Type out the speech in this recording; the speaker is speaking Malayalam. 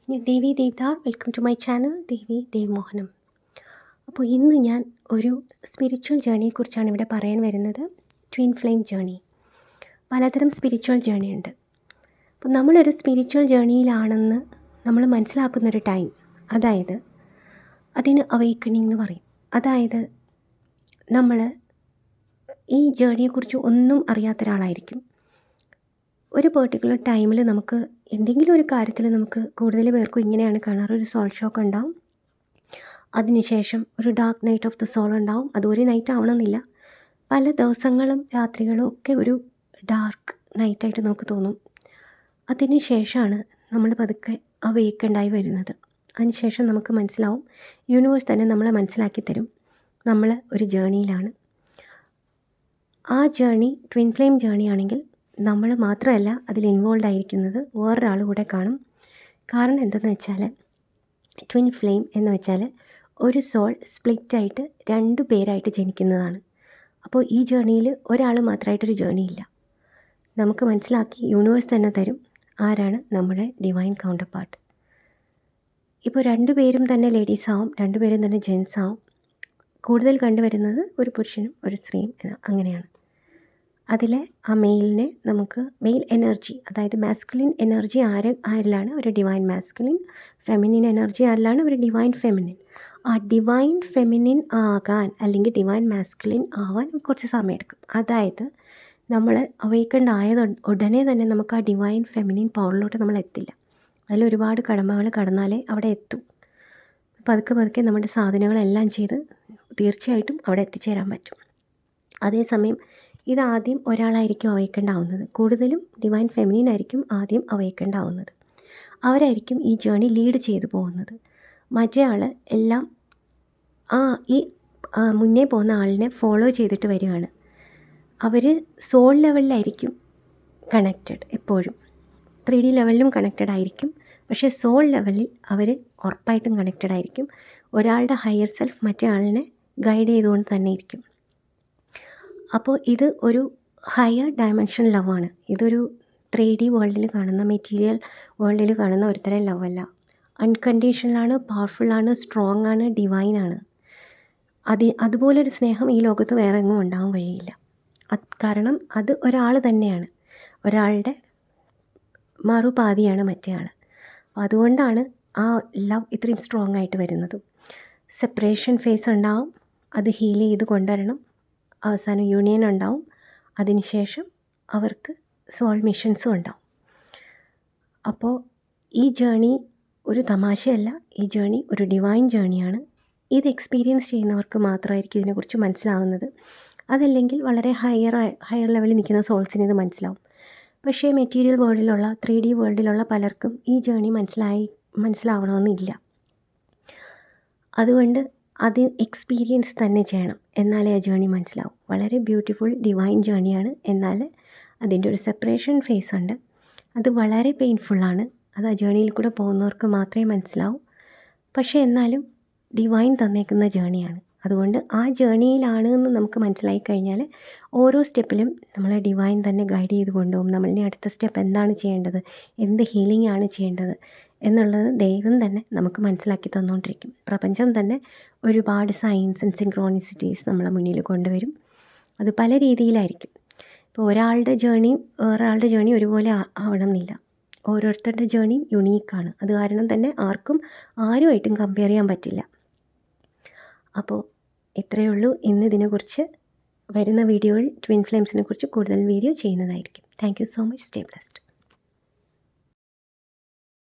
ഞാൻ ദേവി ദേവ്ദാർ. വെൽക്കം ടു മൈ ചാനൽ ദേവി ദേവ്മോഹനം. അപ്പോൾ ഇന്ന് ഞാൻ ഒരു സ്പിരിച്വൽ ജേണിയെക്കുറിച്ചാണ് ഇവിടെ പറയാൻ വരുന്നത്. Twin flame journey. പലതരം സ്പിരിച്വൽ ജേണി ഉണ്ട്. അപ്പോൾ നമ്മളൊരു സ്പിരിച്വൽ ജേണിയിലാണെന്ന് നമ്മൾ മനസ്സിലാക്കുന്നൊരു ടൈം, അതായത് അതിന് അവേക്കണിംഗ് എന്ന് പറയും. അതായത് നമ്മൾ ഈ ജേണിയെക്കുറിച്ച് ഒന്നും അറിയാത്ത ഒരാളായിരിക്കും. ഒരു പെർട്ടിക്കുലർ ടൈമിൽ നമുക്ക് എന്തെങ്കിലും ഒരു കാര്യത്തിൽ നമുക്ക് കൂടുതൽ പേർക്കും ഇങ്ങനെയാണ് കാണാറ്, ഒരു സോൾ ഷോക്ക് ഉണ്ടാവും. അതിനുശേഷം ഒരു dark night of the soul ഉണ്ടാവും. അത് ഒരു നൈറ്റ് ആവണമെന്നില്ല, പല ദിവസങ്ങളും രാത്രികളും ഒക്കെ ഒരു ഡാർക്ക് നൈറ്റായിട്ട് നമുക്ക് തോന്നും. അതിന് ശേഷമാണ് നമ്മൾ പതുക്കെ അവേക്കണ്ടായി വരുന്നത്. അതിനുശേഷം നമുക്ക് മനസ്സിലാവും, യൂണിവേഴ്സ് തന്നെ നമ്മളെ മനസ്സിലാക്കി തരും നമ്മൾ ഒരു ജേണിയിലാണ്. ആ ജേണി ട്വിൻ ഫ്ലെയിം ജേണി ആണെങ്കിൽ നമ്മൾ മാത്രമല്ല അതിൽ ഇൻവോൾവ് ആയിരിക്കുന്നത്, വേറൊരാൾ കൂടെ കാണും. കാരണം എന്തെന്ന് വെച്ചാൽ, ട്വിൻ ഫ്ലെയിം എന്ന് വെച്ചാൽ ഒരു സോൾ സ്പ്ലിറ്റായിട്ട് 2 പേരായിട്ട് ജനിക്കുന്നതാണ്. അപ്പോൾ ഈ ജേണിയിൽ ഒരാൾ മാത്രമായിട്ടൊരു ജേണിയില്ല. നമുക്ക് മനസ്സിലാക്കി യൂണിവേഴ്സ് തന്നെ തരും ആരാണ് നമ്മുടെ ഡിവൈൻ കൗണ്ടർ പാർട്ട്. ഇപ്പോൾ 2 പേരും തന്നെ ലേഡീസ് ആവും, 2 പേരും തന്നെ ജെൻസ് ആവും. കൂടുതൽ കണ്ടുവരുന്നത് ഒരു പുരുഷനും ഒരു സ്ത്രീയും അങ്ങനെയാണ്. അതിലെ ആ മെയിലിനെ നമുക്ക് മെയിൽ എനർജി, അതായത് മാസ്കുലിൻ എനർജി ആരിലാണ് ഒരു ഡിവൈൻ മാസ്കുലിൻ, ഫെമിനിൻ എനർജി ആരിലാണ് ഒരു ഡിവൈൻ ഫെമിനിൻ. ആ ഡിവൈൻ ഫെമിനിൻ ആകാൻ അല്ലെങ്കിൽ ഡിവൈൻ മാസ്കുലിൻ ആവാൻ കുറച്ച് സമയമെടുക്കും. അതായത് നമ്മൾ അവേക്കൻഡ് ആയത് ഉടനെ തന്നെ നമുക്ക് ആ ഡിവൈൻ ഫെമിനിൻ പവറിലോട്ട് നമ്മൾ എത്തില്ല. അതിൽ ഒരുപാട് കടമ്പകൾ കടന്നാലേ അവിടെ എത്തും. പതുക്കെ പതുക്കെ നമ്മുടെ സാധനങ്ങളെല്ലാം ചെയ്ത് തീർച്ചയായിട്ടും അവിടെ എത്തിച്ചേരാൻ പറ്റും. അതേസമയം ഇതാദ്യം ഒരാളായിരിക്കും അവേക്കൻഡ് ആവുന്നത്. കൂടുതലും ഡിവൈൻ ഫെമിനിൻ ആയിരിക്കും ആദ്യം അവേക്കൻഡ് ആവുന്നത്. അവരായിരിക്കും ഈ ജേണി ലീഡ് ചെയ്തു പോകുന്നത്. മറ്റേ ആൾ എല്ലാം ഈ മുന്നേ പോകുന്ന ആളിനെ ഫോളോ ചെയ്തിട്ട് വരികയാണ്. അവർ സോൾ ലെവലിലായിരിക്കും കണക്റ്റഡ് എപ്പോഴും. 3D ലെവലിലും കണക്റ്റഡ് ആയിരിക്കും, പക്ഷേ സോൾ ലെവലിൽ അവർ ഉറപ്പായിട്ടും കണക്റ്റഡ് ആയിരിക്കും. ഒരാളുടെ ഹയർ സെൽഫ് മറ്റേ ആളിനെ ഗൈഡ് ചെയ്തുകൊണ്ട് തന്നെ ഇരിക്കും. അപ്പോൾ ഇത് ഒരു ഹയർ ഡയമെൻഷൻ ലവാണ്. ഇതൊരു 3D വേൾഡിൽ കാണുന്ന, മെറ്റീരിയൽ വേൾഡിൽ കാണുന്ന ഒരുതരം ലവല്ല. അൺകണ്ടീഷണലാണ്, പവർഫുള്ളാണ്, സ്ട്രോങ് ആണ്, ഡിവൈനാണ്. അതുപോലൊരു സ്നേഹം ഈ ലോകത്ത് വേറെ എങ്ങും ഉണ്ടാകാൻ വഴിയില്ല. കാരണം അത് ഒരാൾ തന്നെയാണ്, ഒരാളുടെ മറുപാതിയാണ് മറ്റേ ആൾ. അതുകൊണ്ടാണ് ആ ലവ് ഇത്രയും സ്ട്രോങ് ആയിട്ട് വരുന്നത്. സെപ്പറേഷൻ ഫേസ് ഉണ്ടാവും, അത് ഹീൽ ചെയ്ത് കൊണ്ടുവരണം. അവസാനം യൂണിയൻ ഉണ്ടാവും. അതിനുശേഷം അവർക്ക് സോൾ മിഷൻസും ഉണ്ടാവും. അപ്പോൾ ഈ ജേണി ഒരു തമാശയല്ല, ഈ ജേണി ഒരു ഡിവൈൻ ജേണിയാണ്. ഇത് എക്സ്പീരിയൻസ് ചെയ്യുന്നവർക്ക് മാത്രമായിരിക്കും ഇതിനെക്കുറിച്ച് മനസ്സിലാവുന്നത്. അതല്ലെങ്കിൽ വളരെ ഹയർ ലെവലിൽ നിൽക്കുന്ന സോൾസിന് ഇത് മനസ്സിലാവും. പക്ഷേ മെറ്റീരിയൽ വേൾഡിലുള്ള 3D വേൾഡിലുള്ള പലർക്കും ഈ ജേണി മനസ്സിലാവണമെന്നില്ല. അതുകൊണ്ട് അത് എക്സ്പീരിയൻസ് തന്നെ ചെയ്യണം, എന്നാലേ ആ ജേണി മനസ്സിലാവും. വളരെ ബ്യൂട്ടിഫുൾ ഡിവൈൻ ജേണിയാണ്. എന്നാൽ അതിൻ്റെ ഒരു സെപ്പറേഷൻ ഫേസ് ഉണ്ട്. അത് വളരെ പെയിൻഫുള്ളാണ്. അത് ആ ജേണിയിൽ കൂടെ പോകുന്നവർക്ക് മാത്രമേ മനസ്സിലാവൂ. പക്ഷേ എന്നാലും ഡിവൈൻ തന്നേക്കുന്ന ജേണിയാണ്. അതുകൊണ്ട് ആ ജേണിയിലാണ് എന്ന് നമുക്ക് മനസ്സിലായി കഴിഞ്ഞാൽ ഓരോ സ്റ്റെപ്പിലും നമ്മളെ ഡിവൈൻ തന്നെ ഗൈഡ് ചെയ്ത് കൊണ്ടുപോകും. നമ്മളിനി അടുത്ത സ്റ്റെപ്പ് എന്താണ് ചെയ്യേണ്ടത്, എന്ത് ഹീലിംഗ് ആണ് ചെയ്യേണ്ടത് എന്നുള്ളത് ദൈവം തന്നെ നമുക്ക് മനസ്സിലാക്കി തന്നുകൊണ്ടിരിക്കും. പ്രപഞ്ചം തന്നെ ഒരുപാട് സയൻസ് ആൻഡ് സിങ്ക്രോണിസിറ്റീസ് നമ്മളെ മുന്നിൽ കൊണ്ടുവരും. അത് പല രീതിയിലായിരിക്കും. ഇപ്പോൾ ഒരാളുടെ ജേണിയും വേറൊരാളുടെ ജേണി ഒരുപോലെ ആവണം എന്നില്ല. ഓരോരുത്തരുടെ ജേണിയും യുണീക്കാണ്. അത് കാരണം തന്നെ ആരുമായിട്ടും കമ്പയർ ചെയ്യാൻ പറ്റില്ല. അപ്പോൾ ഇത്രയേ ഉള്ളൂ. ഇന്ന് ഇതിനെക്കുറിച്ച് വരുന്ന വീഡിയോയിൽ ട്വിൻ ഫ്ലെയിംസിനെ കുറിച്ച് കൂടുതൽ വീഡിയോ ചെയ്യുന്നതായിരിക്കും. Thank you so much. Stay blessed.